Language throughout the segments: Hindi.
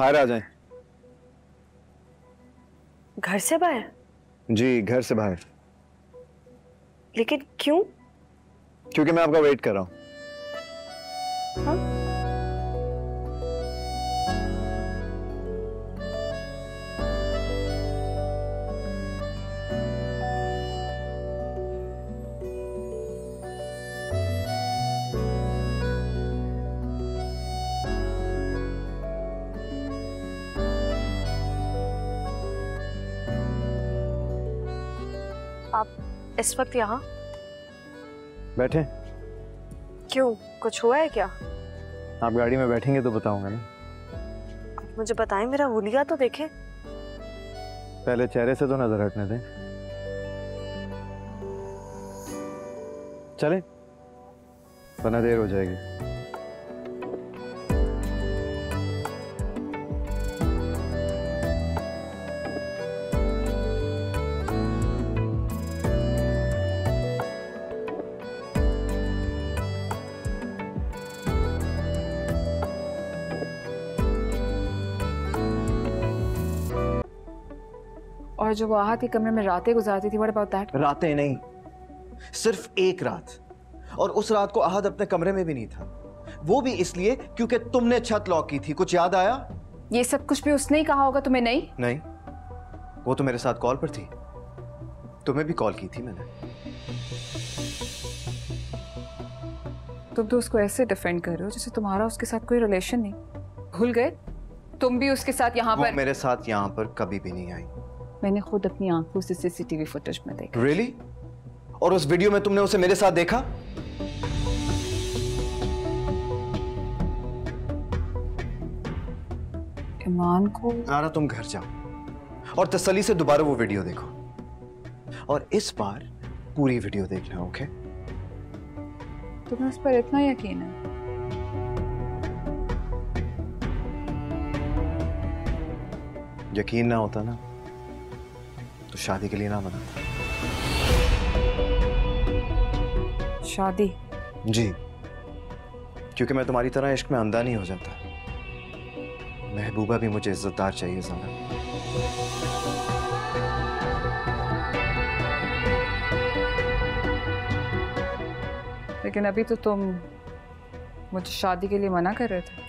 बाहर आ जाएं। घर से बाहर? जी, घर से बाहर। लेकिन क्यों? क्योंकि मैं आपका वेट कर रहा हूँ। हाँ? आप इस वक्त यहाँ बैठे? क्यों, कुछ हुआ है क्या? आप गाड़ी में बैठेंगे तो बताऊंगा ना। आप मुझे बताएं, मेरा हुलिया तो देखें। पहले चेहरे से तो नजर हटने दें। चले, वरना देर हो जाएगी। और जो वो आहत के कमरे में रातें गुजारती थी, व्हाट अबाउट दैट? रातें नहीं, सिर्फ एक रात, और उस रात को आहद अपने कमरे में भी नहीं था। वो भी इसलिए क्योंकि तुमने छत लॉक की थी। कुछ याद आया? ये सब कुछ भी उसने ही कहा होगा, तुम्हें नहीं? नहीं, वो तो मेरे साथ कॉल पर थी। तुम्हें भी कॉल की थी मैंने। तुम तो उसको ऐसे डिफेंड कर रहे हो जैसे तुम्हारा उसके साथ कोई रिलेशन नहीं। भूल गए तुम भी उसके साथ यहाँ पर? मेरे साथ यहाँ पर कभी भी नहीं आई। मैंने खुद अपनी आंखों से सीसीटीवी फुटेज में देखा। Really? और उस वीडियो में तुमने उसे मेरे साथ देखा? ईमान को ज़ारा, तुम घर जाओ और तसल्ली से दोबारा वो वीडियो देखो, और इस बार पूरी वीडियो देखना, ओके? तुम्हें उस पर इतना यकीन है? यकीन ना होता ना तो शादी के लिए ना बनाता। शादी? जी, क्योंकि मैं तुम्हारी तरह इश्क में अंधा नहीं हो जाता। महबूबा भी मुझे इज्जतदार चाहिए ज़ारा। लेकिन अभी तो तुम मुझे शादी के लिए मना कर रहे थे।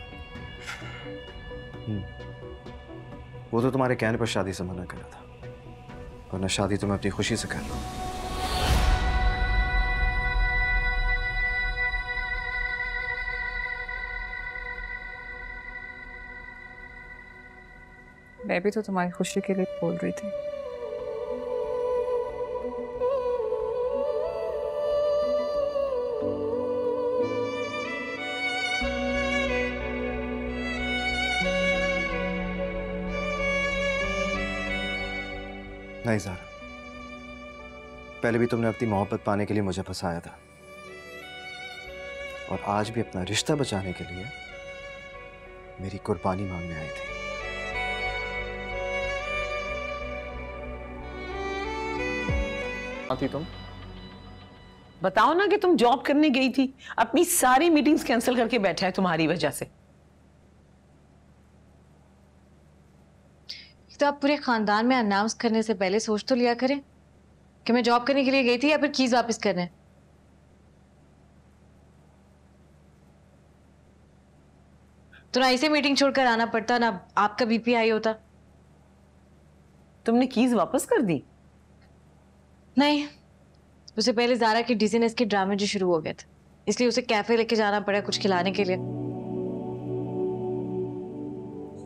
वो तो तुम्हारे कहने पर शादी से मना करा था, वरना शादी तो मैं अपनी खुशी से कर लूं। मैं भी तो तुम्हारी खुशी के लिए बोल रही थी। नहीं ज़ारा, पहले भी तुमने अपनी मोहब्बत पाने के लिए मुझे फंसाया था, और आज भी अपना रिश्ता बचाने के लिए मेरी कुर्बानी मांगने आई थी। आती तुम बताओ ना कि तुम जॉब करने गई थी, अपनी सारी मीटिंग्स कैंसिल करके बैठा है तुम्हारी वजह से। तो आप पूरे खानदान में अनाउंस करने से पहले सोच तो लिया करें कि मैं जॉब करने के लिए गई थी या फिर कीज वापस करने। तो ना इसे मीटिंग छोड़कर आना पड़ता, ना आपका बीपी हाई होता। तुमने कीज वापस कर दी? नहीं, उससे पहले ज़ारा की डिजीनेस के ड्रामे जो शुरू हो गए थे, इसलिए उसे कैफे लेके जाना पड़ा कुछ खिलाने के लिए।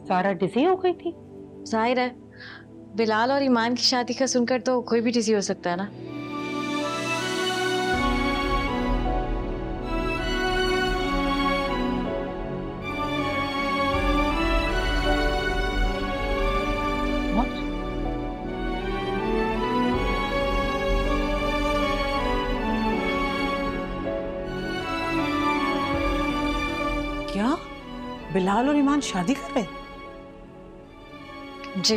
ज़ारा डिजी हो गई थी? जाहिर है, बिलाल और ईमान की शादी का सुनकर तो कोई भी डिजी हो सकता है ना। क्या बिलाल और ईमान शादी कर रहे? जी।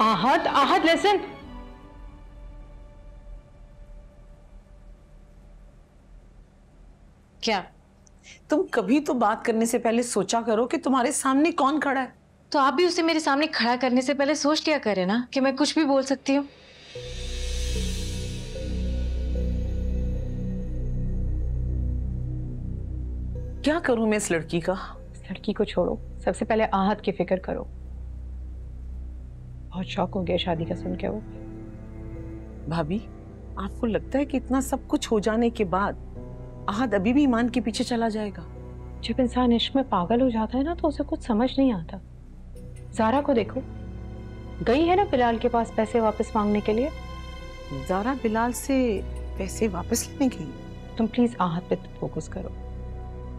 आहद, आहद लिसन। क्या तुम कभी तो बात करने से पहले सोचा करो कि तुम्हारे सामने कौन खड़ा है। तो आप भी उसे मेरे सामने खड़ा करने से पहले सोच लिया करें ना कि मैं कुछ भी बोल सकती हूँ। क्या करूं मैं इस लड़की का? इस लड़की को छोड़ो, सबसे पहले आहत की फिक्र करो। बहुत शौक हो गया शादी का सुन के वो। भाभी, आपको लगता है कि इतना सब कुछ हो जाने के बाद आहत अभी भी ईमान के पीछे चला जाएगा? जब इंसान इश्क में पागल हो जाता है ना तो उसे कुछ समझ नहीं आता। ज़ारा को देखो, गई है ना बिलाल के पास पैसे वापस मांगने के लिए। ज़ारा बिलाल से पैसे वापस लेने गई? तुम प्लीज आहत पे फोकस करो।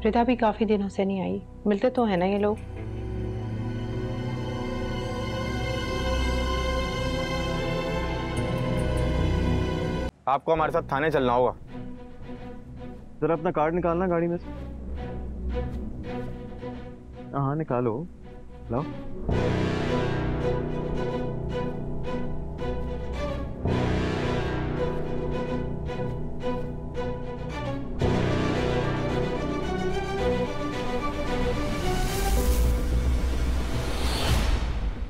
रिदा भी काफी दिनों से नहीं आई, मिलते तो है ना ये लोग। आपको हमारे साथ थाने चलना होगा। जरा अपना कार्ड निकालना गाड़ी में से। हाँ निकालो, लाओ।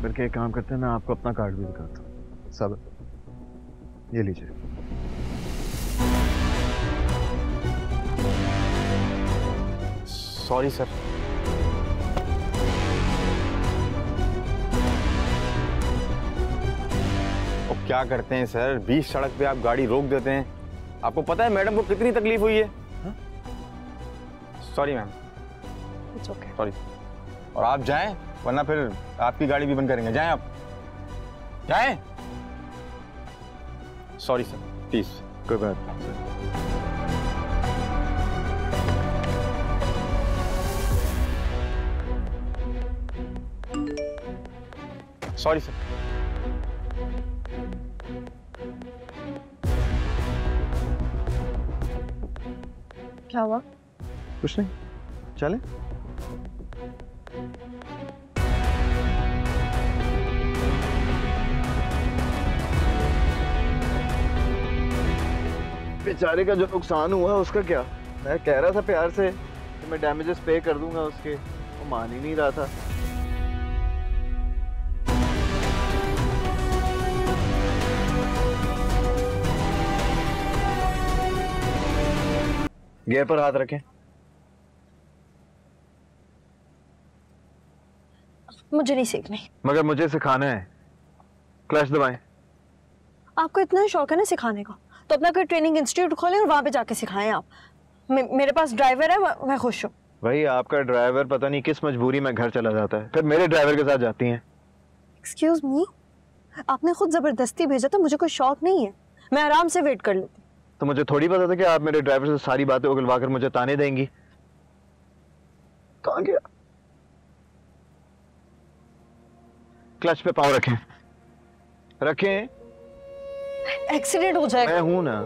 करके एक काम करते हैं, मैं आपको अपना कार्ड भी दिखाता हूँ। सब ये लीजिए। Sorry sir. और क्या करते हैं सर, बीच सड़क पे आप गाड़ी रोक देते हैं। आपको पता है मैडम को कितनी तकलीफ हुई है। Sorry ma'am. सॉरी। और आप जाएं वरना फिर आपकी गाड़ी भी बंद करेंगे। जाएं आप, जाएं। Sorry sir, please. कोई बात नहीं। Sorry sir. क्या हुआ? कुछ नहीं, चले। बेचारे का जो नुकसान हुआ उसका क्या? मैं कह रहा था प्यार से कि मैं डैमेजेस पे कर दूंगा उसके, वो मान ही नहीं रहा था। गियर पर हाथ रखें। मुझे नहीं सीखनी। मगर मुझे सिखाना है। क्लच दबाएं। आपको इतना शौक है ना सिखाने का, तो अपना कोई ट्रेनिंग इंस्टीट्यूट खोलें और वहां पे जाके सिखाएं आप। मेरे पास ड्राइवर है, मैं खुश हूँ। भाई आपका ड्राइवर पता नहीं किस मजबूरी में घर चला जाता है, फिर मेरे ड्राइवर के साथ जाती हैं। एक्सक्यूज मी, आपने खुद जबरदस्ती भेजा था, मुझे कोई शौक नहीं है, मैं आराम से वेट कर लेती। तो मुझे थोड़ी पता था कि आप मेरे ड्राइवर से सारी बातें उगलवा कर मुझे ताने देंगी। कहाँ गया? क्लच पे पाँव रखें। रखें। एक्सीडेंट हो जाएगा। मैं हूं ना।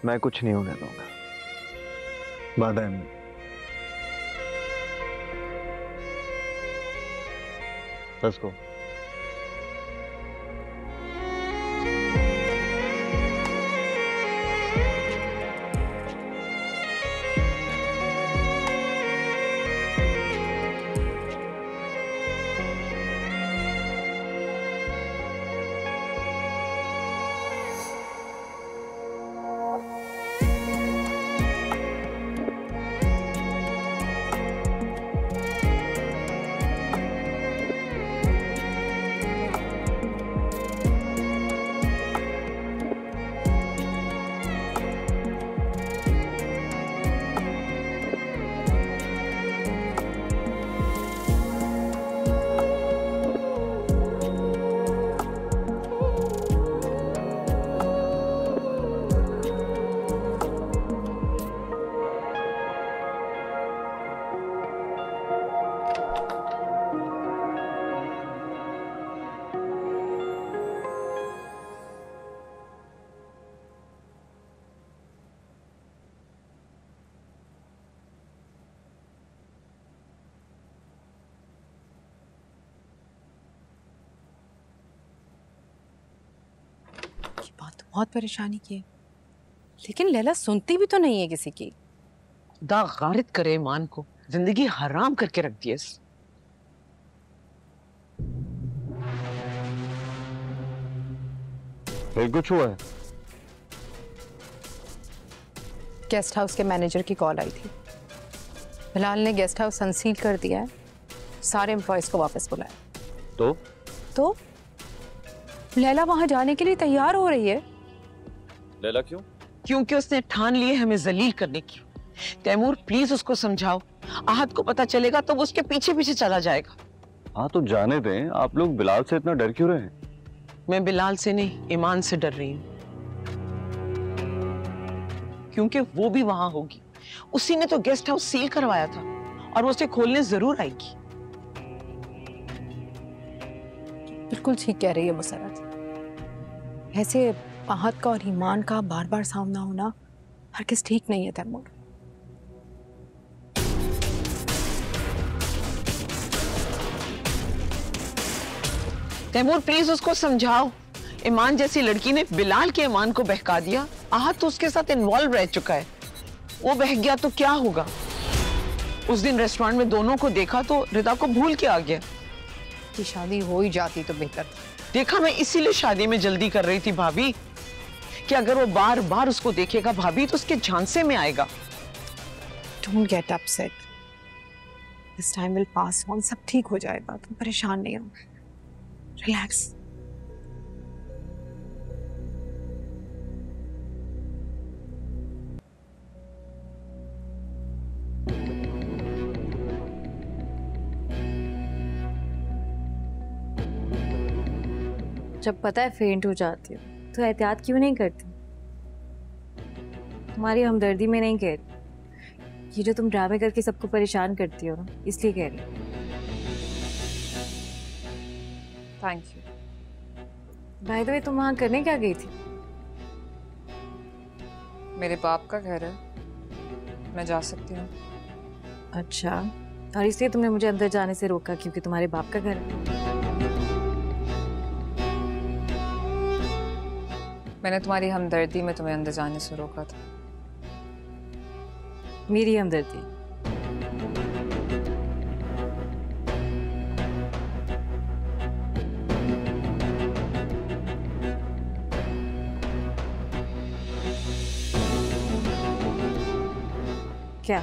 मैं कुछ नहीं होने दूंगा। वादा है। Let's go. बहुत परेशानी की है, लेकिन लैला सुनती भी तो नहीं है किसी की। खुदा गारित करे ईमान को, जिंदगी हराम करके रख दी है। फिर कुछ हुआ है? गेस्ट हाउस के मैनेजर की कॉल आई थी। बिलाल ने गेस्ट हाउस अनसील कर दिया है, सारे एम्प्लॉयज को वापस बुलाया। तो लैला वहां जाने के लिए तैयार हो रही है। लैला क्यों? क्योंकि उसने ठान लिए हमें जलील करने की। तैमूर प्लीज उसको समझाओ, आहत को पता चलेगा तो वो उसके पीछे पीछे चला जाएगा। हाँ तो जाने दें, आप लोग बिलाल से इतना डर क्यों रहे हैं? मैं बिलाल से नहीं, ईमान से डर रही हूँ, क्योंकि वो भी वहां होगी। उसी ने तो गेस्ट हाउस सील करवाया था और वो उसे खोलने जरूर आएगी। बिल्कुल ठीक कह रही है मुसरत। ऐसे आहत का और ईमान का बार बार सामना होना हरगिज़ ठीक नहीं है तैमूर। तैमूर प्लीज उसको समझाओ। ईमान जैसी लड़की ने बिलाल के ईमान को बहका दिया। आहत तो उसके साथ इन्वॉल्व रह चुका है, वो बह गया तो क्या होगा? उस दिन रेस्टोरेंट में दोनों को देखा तो रिदा को भूल के आ गया कि शादी हो ही जाती तो बेहतर था। देखा, मैं इसीलिए शादी में जल्दी कर रही थी भाभी, कि अगर वो बार बार उसको देखेगा भाभी तो उसके झांसे में आएगा। Don't get upset. This time will pass on. सब ठीक हो जाएगा, तुम परेशान नहीं हो। Relax. जब पता है फेंट हो जाती हो तो एहतियात क्यों नहीं करती? तुम्हारी हमदर्दी में नहीं कह रही, ये जो तुम ड्रामे करके सबको परेशान करती हो ना, इसलिए कह रही। Thank you. By the way, तुम वहां करने क्या गई थी? मेरे बाप का घर है, मैं जा सकती हूँ। अच्छा, और इसलिए तुमने मुझे अंदर जाने से रोका क्योंकि तुम्हारे बाप का घर है? मैंने तुम्हारी हमदर्दी में तुम्हें अंदर जाने से रोका था। मेरी हमदर्दी? क्या?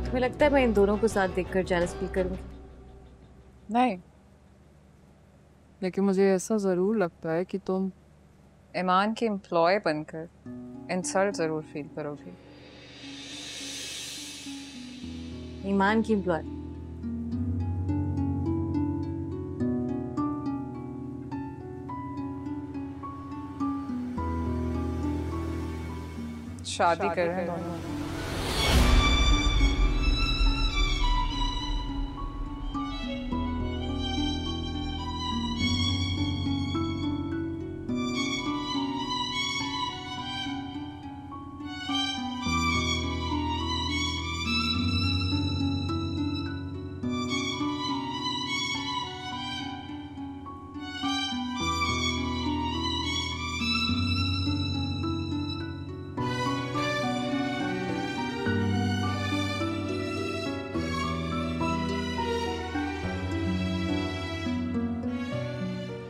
तुम्हें लगता है मैं इन दोनों को साथ देखकर जेलस फील करूंगी? नहीं, लेकिन मुझे ऐसा ज़रूर लगता है कि तुम ईमान के एम्प्लॉय बनकर इंसल्ट ज़रूर फील करोगी। ईमान की एम्प्लॉय? शादी कर रहे हैं दोनों।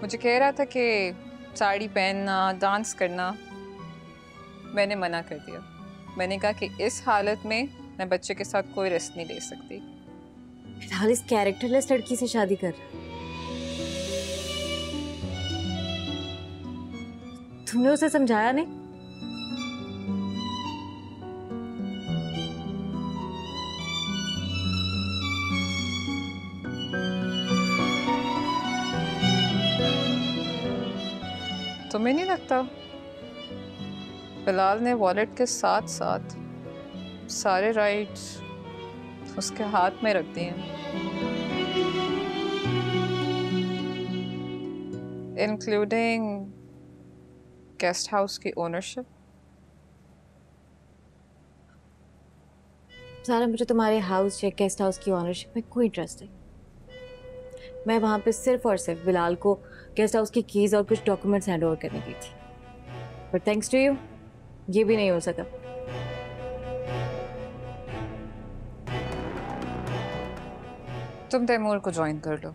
मुझे कह रहा था कि साड़ी पहनना, डांस करना, मैंने मना कर दिया। मैंने कहा कि इस हालत में मैं बच्चे के साथ कोई रिस्क नहीं ले सकती। फिलहाल इस कैरेक्टरलेस लड़की से शादी कर रहा है। तुमने उसे समझाया नहीं? तुम्हें नहीं लगता बिलाल ने वॉलेट के साथ साथ सारे राइट्स उसके हाथ में रख दिए, इंक्लूडिंग गेस्ट हाउस की ओनरशिप? सारा, मुझे तुम्हारे हाउस या गेस्ट हाउस की ओनरशिप में कोई इंटरेस्ट नहीं। मैं वहां पे सिर्फ और सिर्फ बिलाल को गेस्ट हाउस की कीज और कुछ डॉक्यूमेंट्स हैंड ओवर करने गई थी, बट थैंक्स टू यू ये भी नहीं हो सका। तुम तैमूर को ज्वाइन कर लो।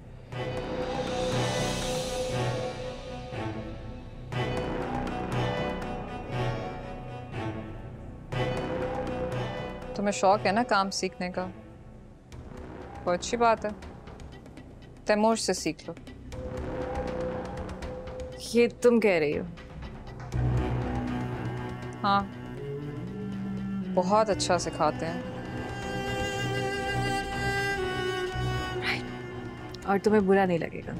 तुम्हें शौक है ना काम सीखने का, वो अच्छी बात है, तैमूर से सीख लो। ये तुम कह रही हो? हाँ, बहुत अच्छा सिखाते हैं। और तुम्हें बुरा नहीं लगेगा?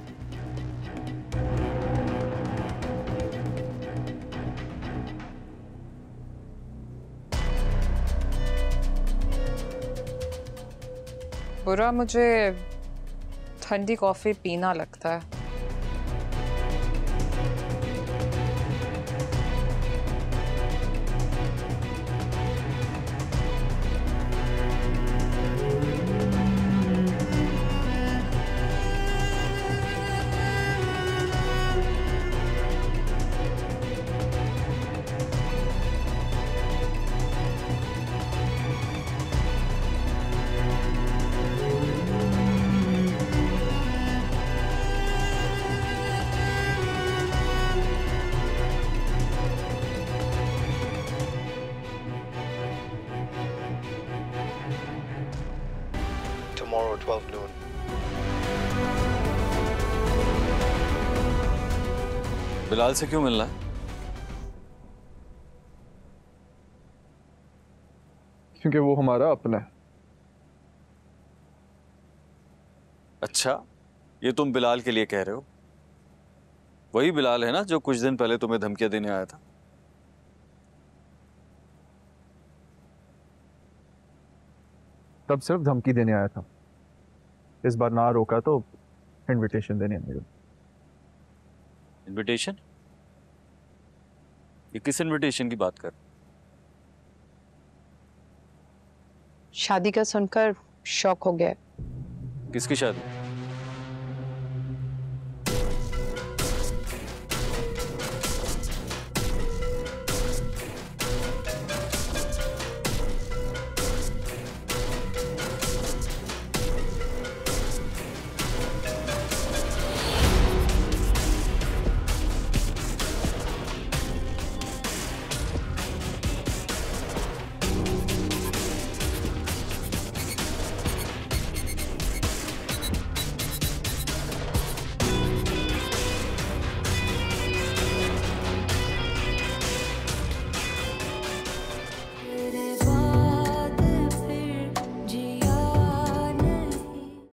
बुरा मुझे ठंडी कॉफी पीना लगता है। Tomorrow 12 noon. बिलाल से क्यों मिलना है? क्योंकि वो हमारा अपना है। अच्छा, ये तुम बिलाल के लिए कह रहे हो? वही बिलाल है ना जो कुछ दिन पहले तुम्हें धमकियां देने आया था? तब सिर्फ धमकी देने आया था, इस बार ना रोका तो इनविटेशन देने आया। इनविटेशन? ये किस इनविटेशन की बात कर? शादी का सुनकर शॉक हो गया। किसकी शादी?